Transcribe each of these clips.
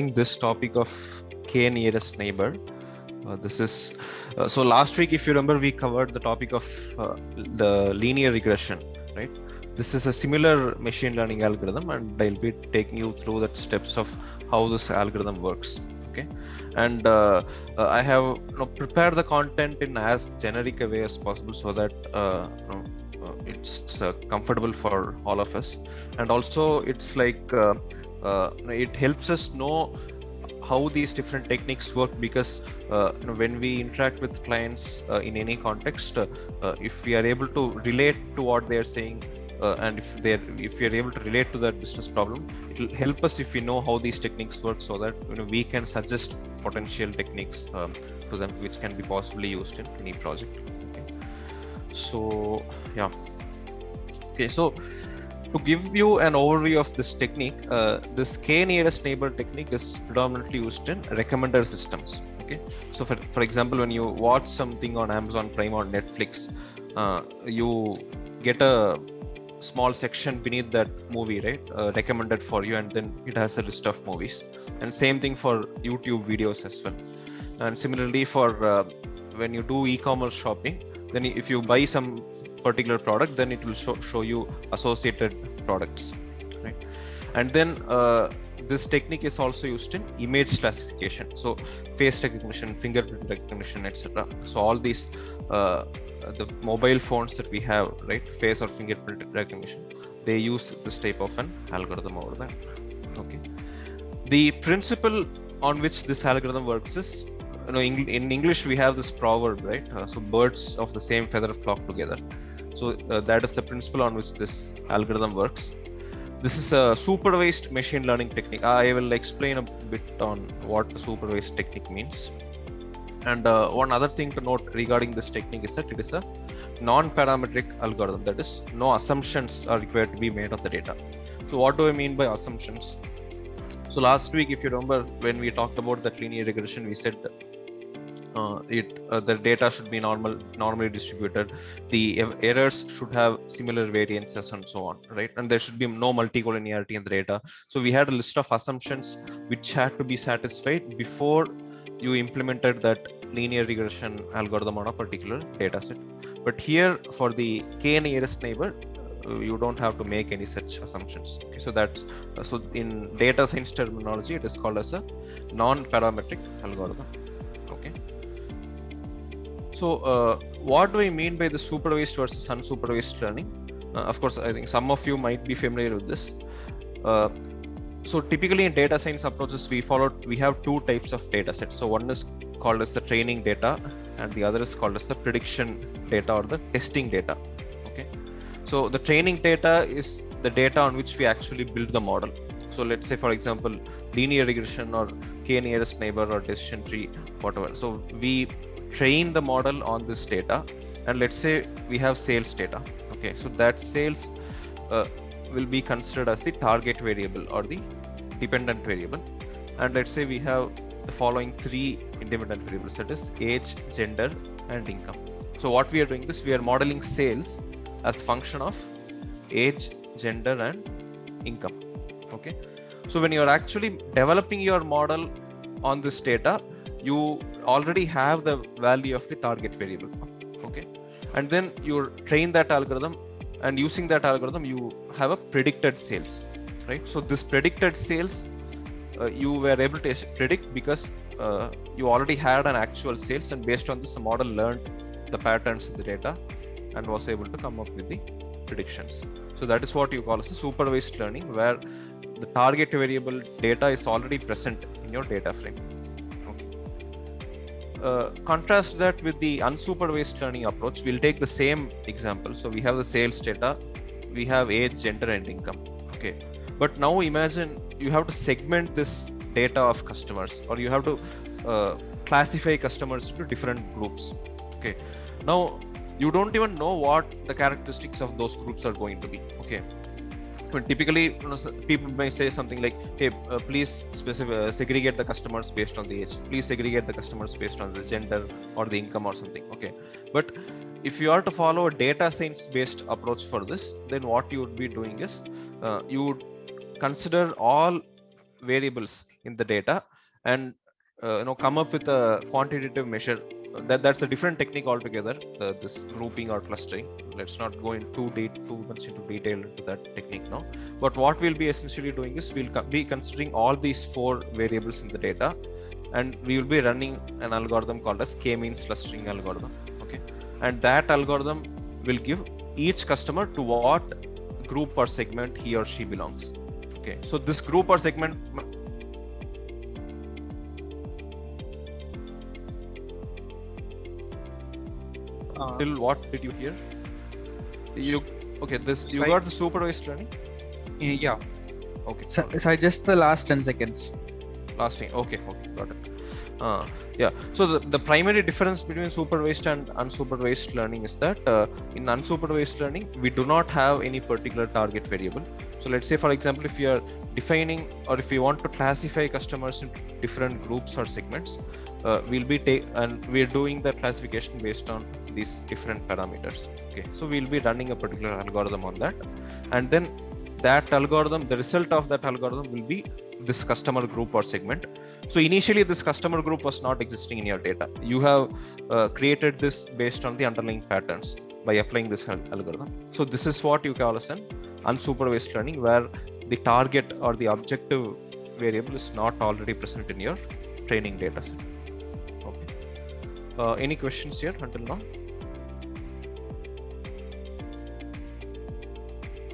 this topic of k nearest neighbor. This is so last week, if you remember, we covered the topic of the linear regression, right? This is a similar machine learning algorithm, and I'll be taking you through the steps of how this algorithm works. Okay, and I have prepared the content in as generic a way as possible so that it's comfortable for all of us, and also it's like it helps us know how these different techniques work, because when we interact with clients in any context, if we are able to relate to what they are saying, and if we are able to relate to that business problem, it will help us if we know how these techniques work, so that we can suggest potential techniques to them which can be possibly used in any project. Okay. So yeah. Okay, so to give you an overview of this technique, this k nearest neighbor technique is predominantly used in recommender systems. Okay, so for example, when you watch something on Amazon Prime or Netflix, you get a small section beneath that movie, right, recommended for you, and then it has a list of movies. And same thing for YouTube videos as well. And similarly for when you do e-commerce shopping, then if you buy some particular product, then it will show you associated products, right? And then this technique is also used in image classification, so face recognition, fingerprint recognition, etc. So all these the mobile phones that we have, right, face or fingerprint recognition, they use this type of an algorithm over there. Okay, the principle on which this algorithm works is, in English we have this proverb, right? So birds of the same feather flock together. So that is the principle on which this algorithm works. This is a supervised machine learning technique. I will explain a bit on what the supervised technique means. And one other thing to note regarding this technique is that it is a non-parametric algorithm. That is, no assumptions are required to be made on the data. So what do I mean by assumptions? So last week, if you remember, when we talked about that linear regression, we said the data should be normally distributed, the errors should have similar variances, and so on, right? And there should be no multicollinearity in the data. So we had a list of assumptions which had to be satisfied before you implemented that linear regression algorithm on a particular data set. But here, for the k nearest neighbor, you don't have to make any such assumptions. Okay, so that's so in data science terminology, it is called as a non-parametric algorithm. Okay. So what do I mean by the supervised versus unsupervised learning? Of course, I think some of you might be familiar with this. So typically in data science approaches, we have two types of data sets. So one is called as the training data, and the other is called as the prediction data or the testing data. Okay. So the training data is the data on which we actually build the model. So let's say, for example, linear regression or k nearest neighbor or decision tree, whatever. So we train the model on this data, and let's say we have sales data. Okay, so that sales will be considered as the target variable or the dependent variable, and let's say we have the following three independent variables, that is age, gender, and income. So what we are doing is we are modeling sales as a function of age, gender, and income. Okay, so when you are actually developing your model on this data, you already have the value of the target variable. Okay, and then you train that algorithm, and using that algorithm you have a predicted sales, right? So this predicted sales you were able to predict because you already had an actual sales, and based on this, the model learned the patterns in the data and was able to come up with the predictions. So that is what you call as a supervised learning, where the target variable data is already present in your data frame. Contrast that with the unsupervised learning approach. We'll take the same example. So we have the sales data, we have age, gender, and income. Okay, but now imagine you have to segment this data of customers, or you have to classify customers into different groups. Okay, now you don't even know what the characteristics of those groups are going to be. Okay, but typically people may say something like, hey, please segregate the customers based on the age, please segregate the customers based on the gender or the income or something. Okay, but if you are to follow a data science based approach for this, then what you would be doing is you would consider all variables in the data and come up with a quantitative measure. That's a different technique altogether, this grouping or clustering. Let's not go into too much into detail into that technique now. But what we'll be essentially doing is we'll be considering all these 4 variables in the data, and we will be running an algorithm called as k-means clustering algorithm. Okay, and that algorithm will give each customer to what group or segment he or she belongs. Okay, so this group or segment till what did you hear? You okay? This you got the supervised learning? Yeah. Okay. So just the last 10 seconds. Last thing. Okay, got it. Yeah. So the primary difference between supervised and unsupervised learning is that in unsupervised learning we do not have any particular target variable. So let's say, for example, if you are defining or if you want to classify customers into different groups or segments, we're doing the classification based on these different parameters. Okay, so we'll be running a particular algorithm on that, and then that algorithm, the result of that algorithm will be this customer group or segment. So initially this customer group was not existing in your data. You have created this based on the underlying patterns by applying this algorithm. So this is what you call as an unsupervised learning, where the target or the objective variable is not already present in your training data set. Okay. Any questions here until now?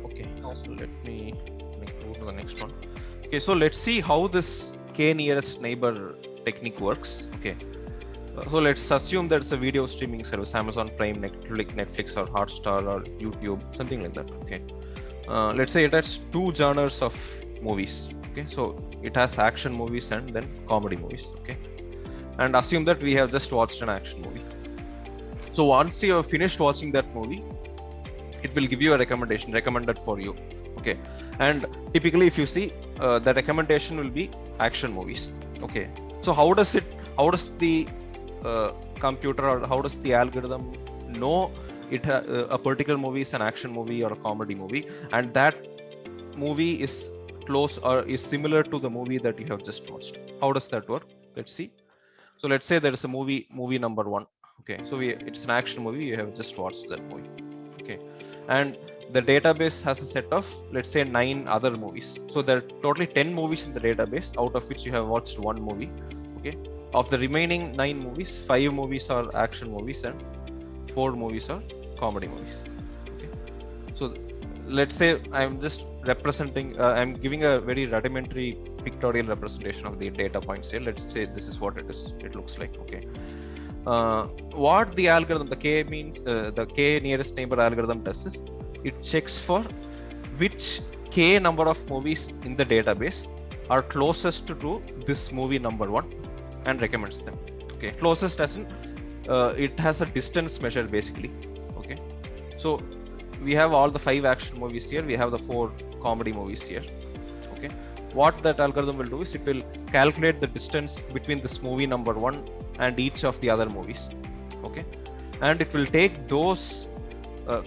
Okay, so let me move to the next one. Okay, so let's see how this k nearest neighbor technique works. Okay, so let's assume that it's a video streaming service, Amazon Prime, Netflix or Hotstar or YouTube, something like that. Okay, let's say it has 2 genres of movies. Okay, so it has action movies and then comedy movies. Okay, and assume that we have just watched an action movie. So once you have finished watching that movie, it will give you a recommendation, recommended for you. Okay, and typically if you see, the recommendation will be action movies. Okay, so how does the computer or how does the algorithm know a particular movie is an action movie or a comedy movie, and that movie is close or is similar to the movie that you have just watched? How does that work? Let's see. So let's say there is a movie number 1. Okay, so it's an action movie, you have just watched that movie. Okay, and the database has a set of, let's say, 9 other movies. So there are totally 10 movies in the database, out of which you have watched 1 movie. Okay, of the remaining 9 movies, 5 movies are action movies and 4 movies are comedy movies. Okay, so let's say I'm just representing, I'm giving a very rudimentary pictorial representation of the data points here. Let's say this is what it looks like. Okay, what the algorithm, the k nearest neighbor algorithm does is it checks for which k number of movies in the database are closest to this movie number 1 and recommends them. Okay, closest as in it has a distance measure basically. Okay, so we have all the 5 action movies here, we have the 4 comedy movies here. Okay, what that algorithm will do is it will calculate the distance between this movie number 1 and each of the other movies. Okay, and it will take those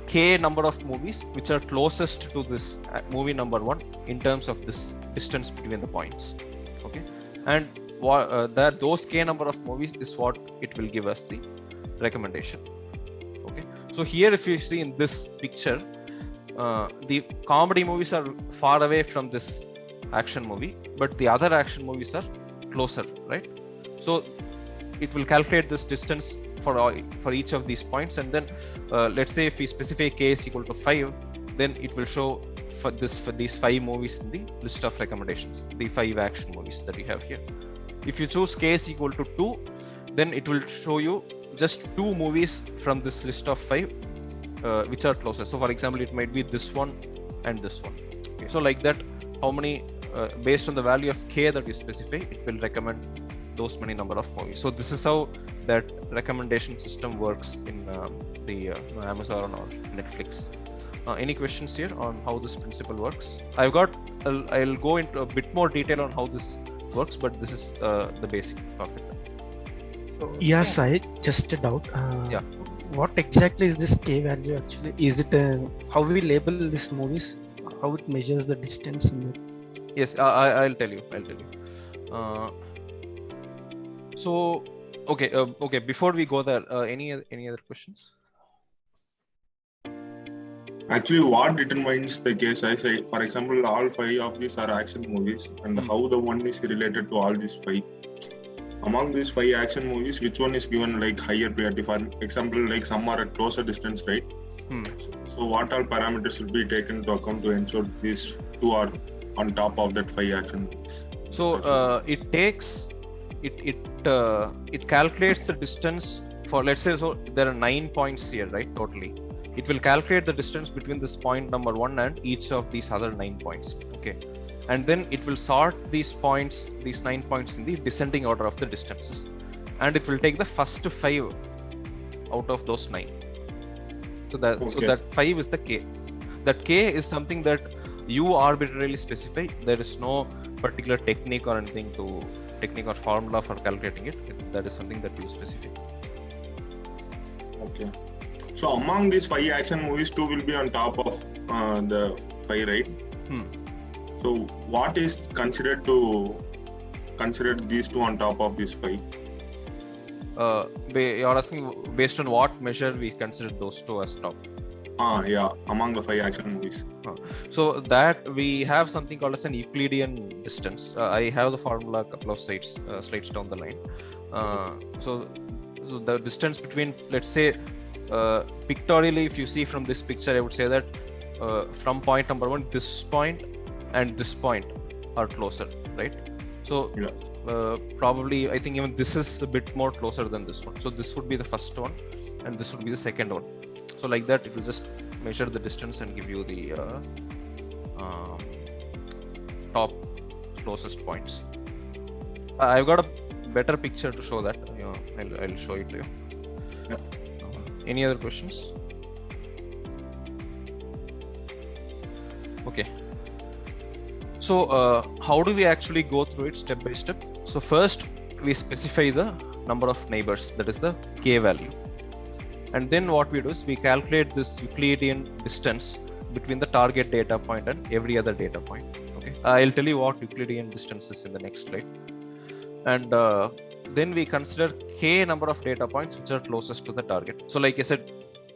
k number of movies which are closest to this movie number 1 in terms of this distance between the points. Okay, and those k number of movies is what it will give us the recommendation. Okay, so here if you see in this picture, the comedy movies are far away from this action movie, but the other action movies are closer, right? So it will calculate this distance for each of these points, and then let's say if we specify k is equal to 5, then it will show for these 5 movies in the list of recommendations, the 5 action movies that we have here. If you choose k is equal to 2, then it will show you just 2 movies from this list of 5 which are closer. So for example, it might be this one and this one. Okay, so like that, how many based on the value of k that you specify, it will recommend those many number of movies. So this is how that recommendation system works in the Amazon or Netflix. Any questions here on how this principle works? I'll go into a bit more detail on how this works, but this is the basic of it. Yes, I just a doubt. Yeah. What exactly is this k value actually? Is it how we label these movies? How it measures the distance in it? Yes, I'll tell you. So okay, before we go there, any other questions? Actually, what determines the case? I say, for example, all 5 of these are action movies, and how the one is related to all these 5. Among these 5 action movies, which one is given like higher priority? For example, like some are at closer distance, right? So what all parameters will be taken into account to ensure these 2 are on top of that 5 action movies? So it calculates the distance for, let's say, so there are 9 points here, right? Totally. It will calculate the distance between this point number 1 and each of these other 9 points. Okay. And then it will sort these points, these 9 points, in the descending order of the distances. And it will take the first 5 out of those 9. So that 5 is the K. That K is something that you arbitrarily specify. There is no particular technique or formula for calculating it. That is something that you specify. Okay. So among these 5 action movies, 2 will be on top of the 5, right? So what is considered these 2 on top of these 5? You're asking based on what measure we consider those 2 as top? Yeah, among the 5 action movies. So that we have something called as an Euclidean distance. I have the formula a couple of slides down the line. So the distance between, let's say, pictorially, if you see from this picture, I would say that from point number 1, this point and this point are closer, right? So probably I think even this is a bit more closer than this one. So this would be the first one, and this would be the second one. So like that, it will just measure the distance and give you the top closest points. I've got a better picture to show that. I'll show it to you. Any other questions? Okay. So how do we actually go through it step by step? So first we specify the number of neighbors, that is the K value. And then what we do is we calculate this Euclidean distance between the target data point and every other data point. Okay. I'll tell you what Euclidean distance is in the next slide. And then we consider K number of data points which are closest to the target. So like I said,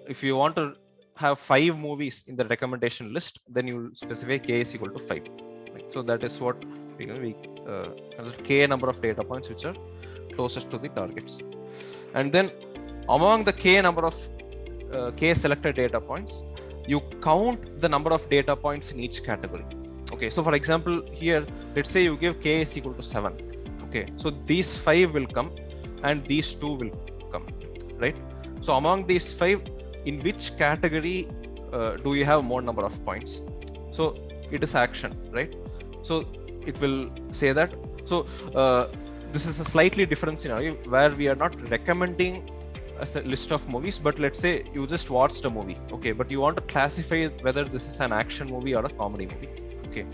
if you want to have 5 movies in the recommendation list, then you will specify K is equal to 5. Right? So that is what we consider K number of data points which are closest to the targets. And then among the K number of K selected data points, you count the number of data points in each category. Okay, so for example, here, let's say you give K is equal to 7. Okay, so these 5 will come and these 2 will come, right? So among these 5, in which category do you have more number of points? So it is action, right? So it will say that. So this is a slightly different scenario where we are not recommending as a list of movies, but let's say you just watched a movie, okay, but you want to classify whether this is an action movie or a comedy movie. Okay,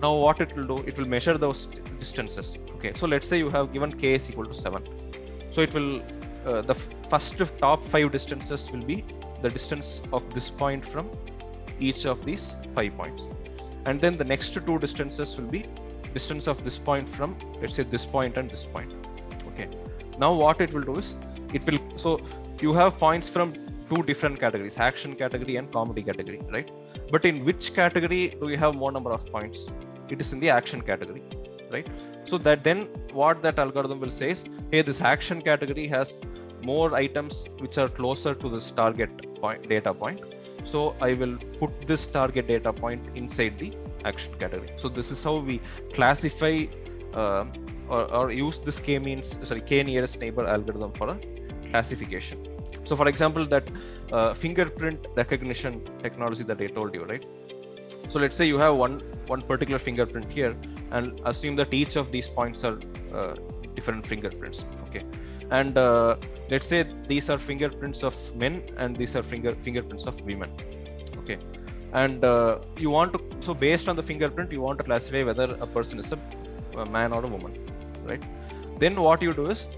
now what it will do, it will measure those distances. Okay, so let's say you have given K is equal to 7, so it will the first top 5 distances will be the distance of this point from each of these 5 points, and then the next 2 distances will be distance of this point from, let's say, this point and this point. Okay, now what it will do is it will, so you have points from 2 different categories, action category and comedy category, right? But in which category do you have more number of points? It is in the action category, right? So that then what that algorithm will say is, hey, this action category has more items which are closer to this target data point, so I will put this target data point inside the action category. So this is how we classify or use this K nearest neighbor algorithm for a classification. So for example, that fingerprint recognition technology that I told you, right? So let's say you have one particular fingerprint here, and assume that each of these points are different fingerprints. Okay, and let's say these are fingerprints of men and these are fingerprints of women. Okay, and you want to, so based on the fingerprint, you want to classify whether a person is a man or a woman, right? Then what you do is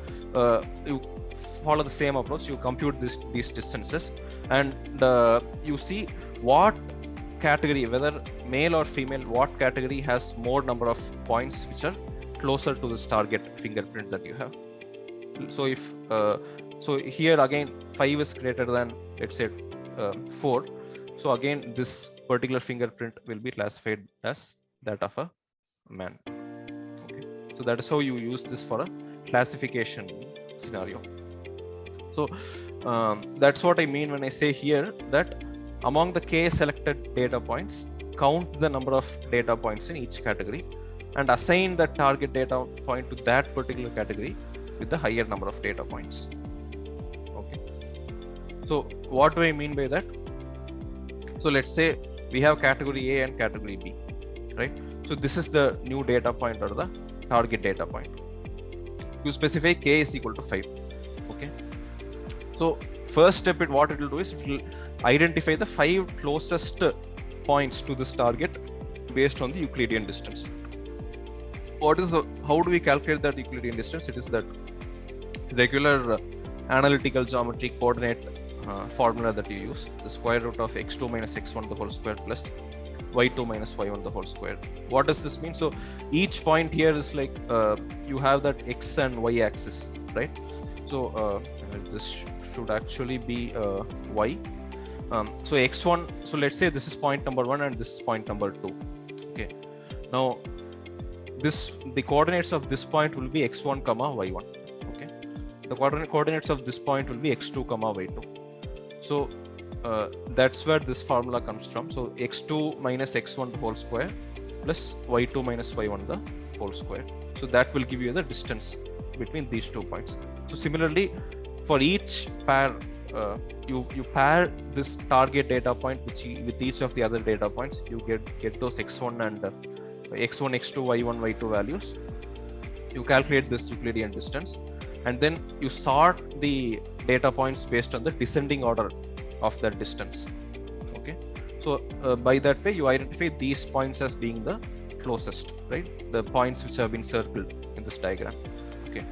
you follow the same approach. You compute these distances, and you see what category, whether male or female, what category has more number of points which are closer to this target fingerprint that you have. So if so here again 5 is greater than, let's say 4. So again this particular fingerprint will be classified as that of a man. Okay. So that is how you use this for a classification scenario. So that's what I mean when I say here that among the k selected data points, count the number of data points in each category and assign the target data point to that particular category with the higher number of data points. Okay. So what do I mean by that? So let's say we have category A and category B, right? So this is the new data point or the target data point. You specify k is equal to 5. Okay. So first step, what it will do is it will identify the 5 closest points to this target based on the Euclidean distance. How do we calculate that Euclidean distance? It is that regular analytical geometry coordinate formula that you use, the square root of x2 minus x1 the whole square plus y2 minus y1 the whole square. What does this mean? So each point here is like you have that x and y axis, right? So this should actually be y. So x1, so let's say this is point number 1 and this is point number 2. Okay. Now the coordinates of this point will be x1 comma y1. Okay. The coordinates of this point will be x2 comma y2. So that's where this formula comes from. So x2 minus x1 the whole square plus y2 minus y1 the whole square. So that will give you the distance between these 2 points. So similarly, for each pair, you pair this target data point with each of the other data points. You get those x1 and x1, x2, y1, y2 values. You calculate this Euclidean distance, and then you sort the data points based on the descending order of that distance. Okay. So by that way, you identify these points as being the closest, right? The points which have been circled in this diagram. Okay.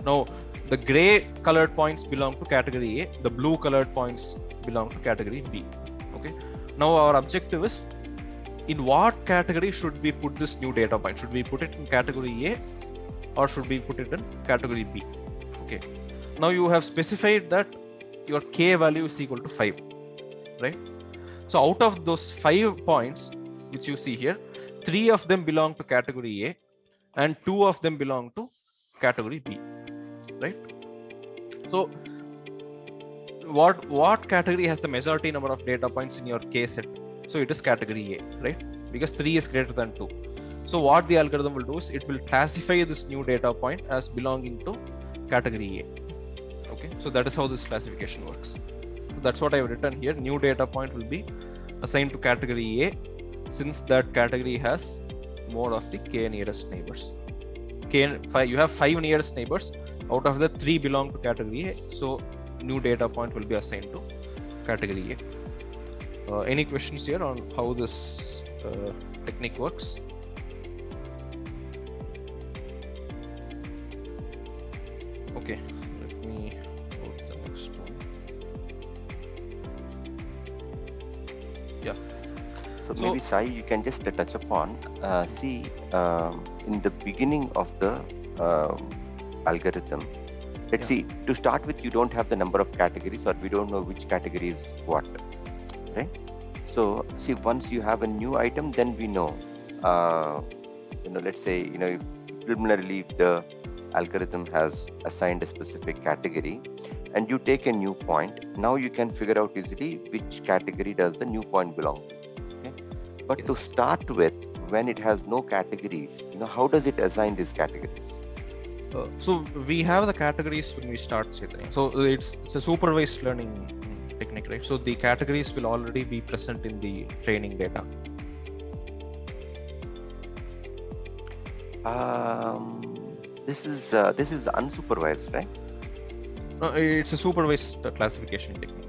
Now the gray colored points belong to category A, the blue colored points belong to category B. Okay. Now our objective is, in what category should we put this new data point? Should we put it in category A or should we put it in category B? Okay. Now you have specified that your k value is equal to 5, right? So out of those 5 points which you see here, 3 of them belong to category A and 2 of them belong to category B, right? So what category has the majority number of data points in your k set? So it is category A, right? Because 3 is greater than 2. So what the algorithm will do is it will classify this new data point as belonging to category A. Okay, so that is how this classification works. So that's what I have written here. New data point will be assigned to category A since that category has more of the k nearest neighbors. You have 5 nearest neighbors. Out of the 3 belong to category A. So new data point will be assigned to category A. Any questions here on how this technique works? Okay, let me go to the next one. Yeah. So maybe Sai, you can just touch upon, in the beginning of the algorithm, let's see, to start with, you don't have the number of categories, or we don't know which category is what, right? So see, once you have a new item, then we know, let's say, if preliminarily if the algorithm has assigned a specific category and you take a new point, now you can figure out easily which category does the new point belong to. Okay? But to start with, when it has no categories, how does it assign these categories? So we have the categories when we start Chaitanya. So it's a supervised learning technique, right? So the categories will already be present in the training data. This is unsupervised, right? No, it's a supervised classification technique.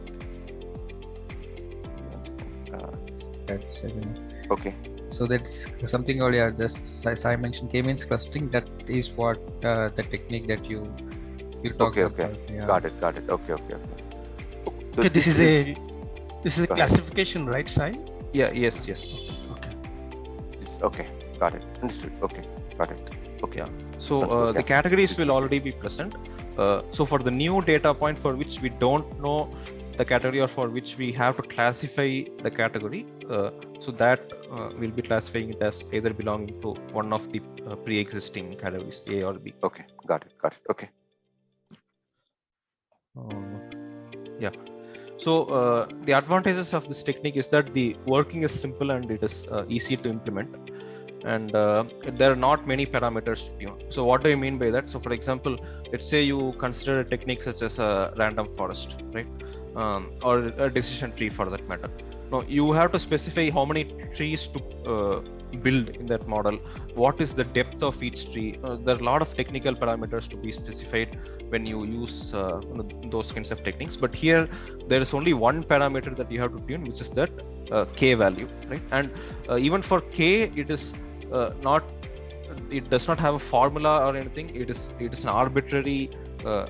Okay. So that's something earlier, just as I mentioned, k-means clustering. That is what the technique that you talked about. Okay. Yeah. Got it. Okay. So Okay, this is a classification, right, Sai? Yeah. Yes. Okay. Okay. Got it. Understood. Okay. Got it. Okay. So Okay. the categories will already be present. So for the new data point for which we don't know the category or for which we have to classify the category, so that we'll be classifying it as either belonging to one of the pre-existing categories, A or B. Okay, got it. Okay. Yeah. So the advantages of this technique is that the working is simple and it is easy to implement, and there are not many parameters to tune. So what do I mean by that? So for example, let's say you consider a technique such as a random forest, right? Or a decision tree for that matter. Now you have to specify how many trees to build in that model. What is the depth of each tree? There are a lot of technical parameters to be specified when you use those kinds of techniques. But here there is only one parameter that you have to tune, which is that k value, right? And even for k, it is it does not have a formula or anything. It is an arbitrary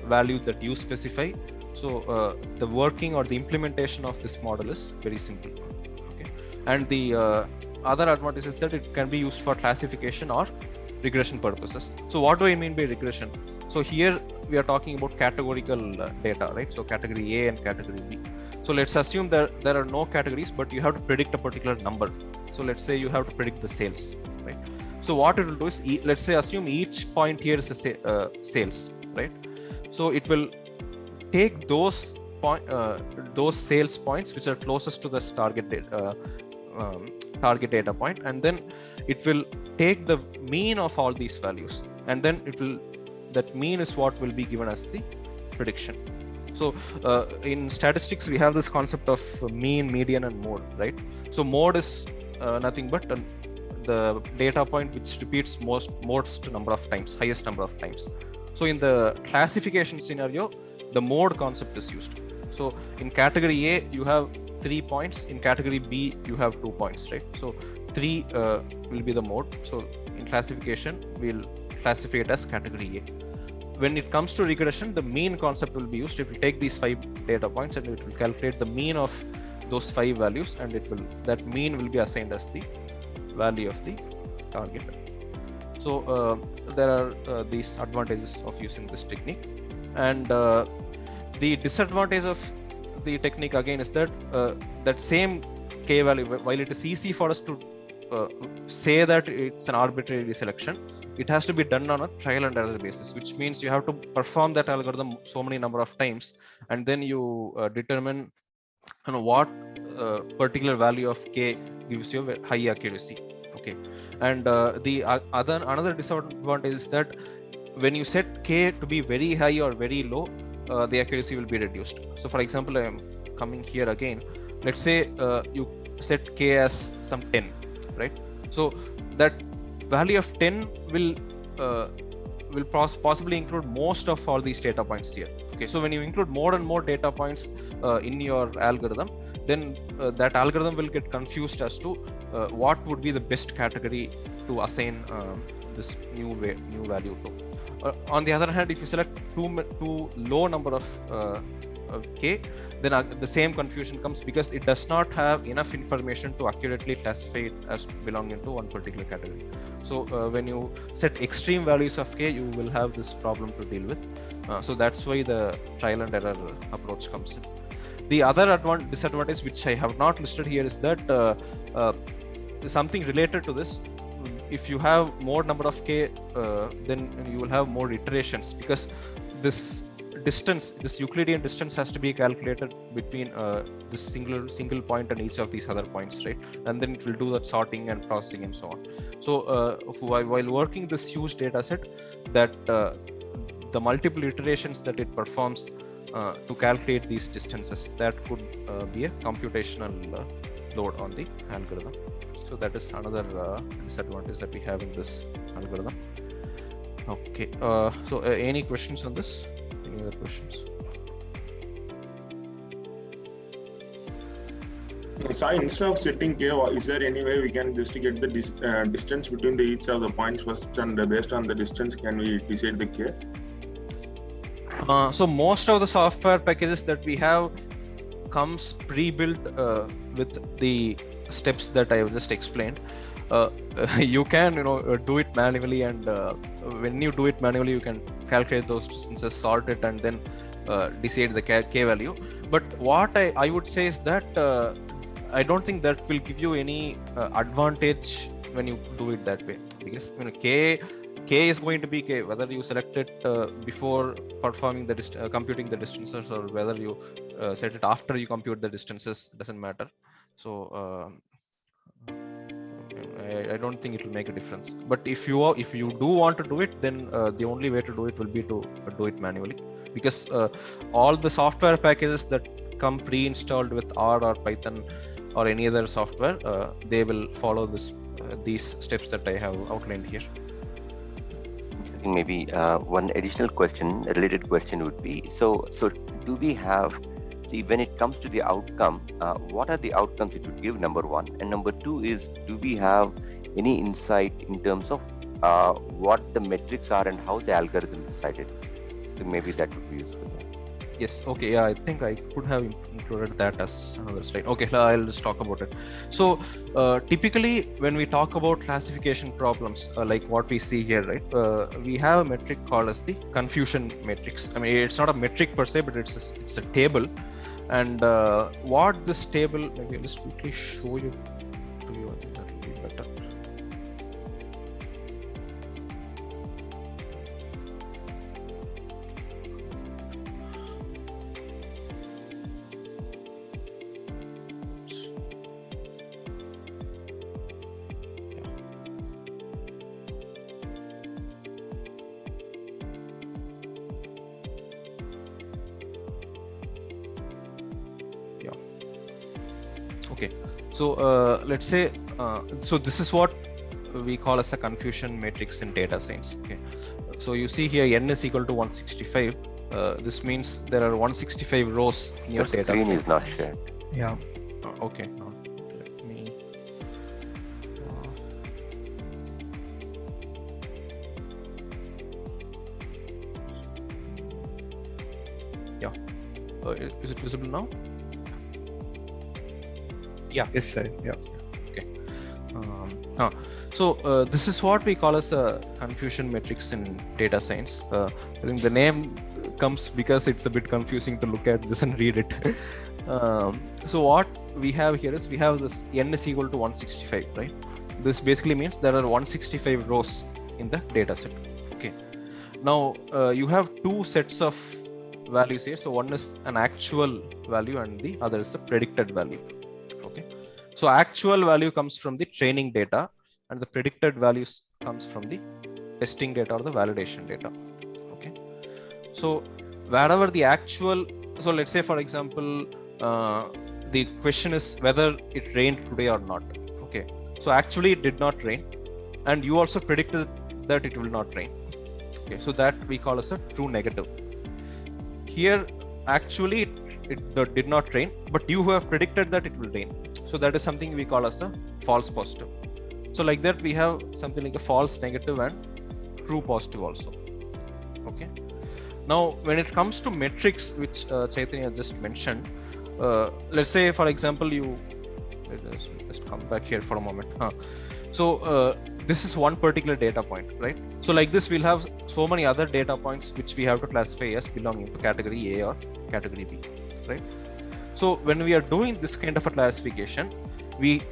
value that you specify. So the working or the implementation of this model is very simple. Okay, and the other advantage is that it can be used for classification or regression purposes. So what do I mean by regression? So here we are talking about categorical data, right? So category A and category B. So let's assume that there are no categories, but you have to predict a particular number. So let's say you have to predict the sales, right? So what it will do is, let's say assume each point here is a sales, right? So it will take those sales points which are closest to this target data point, and then it will take the mean of all these values, and then that mean is what will be given as the prediction. So in statistics we have this concept of mean, median, and mode, right? So mode is nothing but the data point which repeats most number of times, highest number of times. So in the classification scenario, the mode concept is used. So in category A you have 3 points, in category B you have 2 points, right? So 3 will be the mode. So in classification we'll classify it as category A. When it comes to regression, the mean concept will be used. It will take these 5 data points and it will calculate the mean of those 5 values, and that mean will be assigned as the value of the target. So there are these advantages of using this technique, and the disadvantage of the technique again is that that same k value, while it is easy for us to say that it's an arbitrary selection, it has to be done on a trial and error basis, which means you have to perform that algorithm so many number of times, and then you determine what particular value of k gives you a high accuracy. Okay, and another disadvantage is that when you set k to be very high or very low, the accuracy will be reduced. So for example, I am coming here again. Let's say you set k as some 10, right? So that value of 10 will possibly include most of all these data points here. Okay, so when you include more and more data points in your algorithm, then that algorithm will get confused as to what would be the best category to assign this new value to. On the other hand, if you select too low number of k, then the same confusion comes, because it does not have enough information to accurately classify it as belonging to one particular category. So when you set extreme values of k, you will have this problem to deal with. So that's why the trial and error approach comes in. The other disadvantage, which I have not listed here, is that something related to this. If you have more number of k, then you will have more iterations, because this Euclidean distance has to be calculated between this single point and each of these other points, right? And then it will do that sorting and processing and so on. So while working this huge data set, that the multiple iterations that it performs to calculate these distances, that could be a computational load on the algorithm. So that is another disadvantage that we have in this algorithm. Okay, so any questions on this? Any other questions? So instead of setting k, is there any way we can just get the distance between each of the points first, and based on the distance can we decide the k? So most of the software packages that we have comes pre-built with the steps that I have just explained. you can do it manually, and when you do it manually, you can calculate those distances, sort it, and then decide the k value. But what I would say is that I don't think that will give you any advantage when you do it that way, because k is going to be k whether you select it before performing the computing the distances, or whether you set it after you compute the distances, doesn't matter. So I don't think it will make a difference. But if you do want to do it, then the only way to do it will be to do it manually, because all the software packages that come pre-installed with R or Python or any other software, they will follow these steps that I have outlined here. Maybe one additional question, a related question would be, so do we have, see, when it comes to the outcome, what are the outcomes it would give, number one, and number two is, do we have any insight in terms of what the metrics are and how the algorithm decided? So maybe that would be useful. Yes, okay, yeah, I think I could have included that as another slide. Okay, I'll just talk about it. So typically when we talk about classification problems, like what we see here, right, we have a metric called as the confusion matrix. I mean, it's not a metric per se, but it's a table. And what this table, maybe I'll just quickly show you to you, I think that will be better. Okay, so let's say, so this is what we call as a confusion matrix in data science. Okay, so you see here n is equal to 165. This means there are 165 rows in your data. Screen is not shared. Yeah. Okay, let me. Yeah, is it visible now? Yeah. Yes, sir. Yeah. Okay. So this is what we call as a confusion matrix in data science. I think the name comes because it's a bit confusing to look at this and read it. So what we have here is we have this n is equal to 165, right? This basically means there are 165 rows in the data set. Okay. Now you have two sets of values here. So one is an actual value and the other is a predicted value. So actual value comes from the training data, and the predicted values comes from the testing data or the validation data. Okay. So wherever the actual, so let's say for example, the question is whether it rained today or not. Okay. So actually it did not rain, and you also predicted that it will not rain. Okay. So that we call as a true negative. Here actually it did not rain, but you have predicted that it will rain. So that is something we call as a false positive. So like that we have something like a false negative and true positive also. Okay. Now when it comes to metrics, which Chaitanya just mentioned, let's say for example let's just come back here for a moment. So this is one particular data point, right? So like this we'll have so many other data points which we have to classify as belonging to category A or category B, right? So when we are doing this kind of a classification, we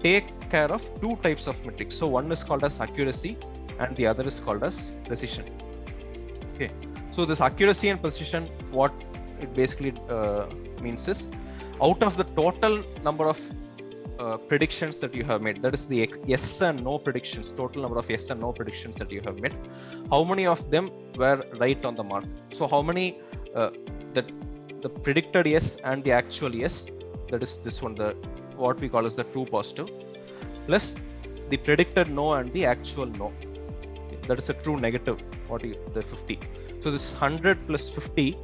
take care of two types of metrics. So one is called as accuracy and the other is called as precision. Okay. So this accuracy and precision, what it basically means is, out of the total number of predictions that you have made, that is the yes and no predictions, total number of yes and no predictions that you have made, how many of them were right on the mark? So how many the predicted yes and the actual yes, that is this one, the what we call as the true positive, plus the predicted no and the actual no, that is a true negative, the 50. So this 100 plus 50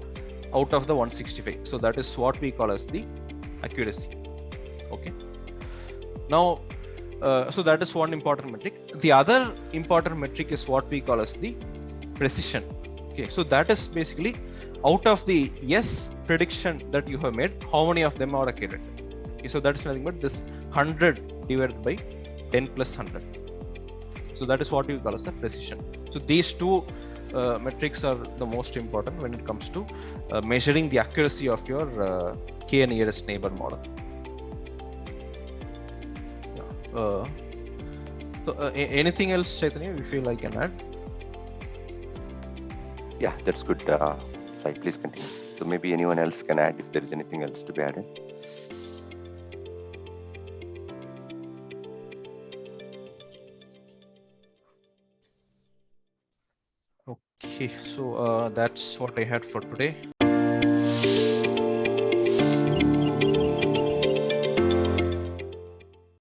out of the 165. So that is what we call as the accuracy. Okay. Now, so that is one important metric. The other important metric is what we call as the precision. Okay. So that is basically out of the yes prediction that you have made, how many of them are accurate? Okay, so that is nothing but this 100 divided by 10 plus 100. So that is what you call as a precision. So these two metrics are the most important when it comes to measuring the accuracy of your k nearest neighbor model. Anything else, Chaitanya, you feel I can add? Yeah, that's good. Sai, please continue. So maybe anyone else can add if there is anything else to be added. Okay, so that's what I had for today.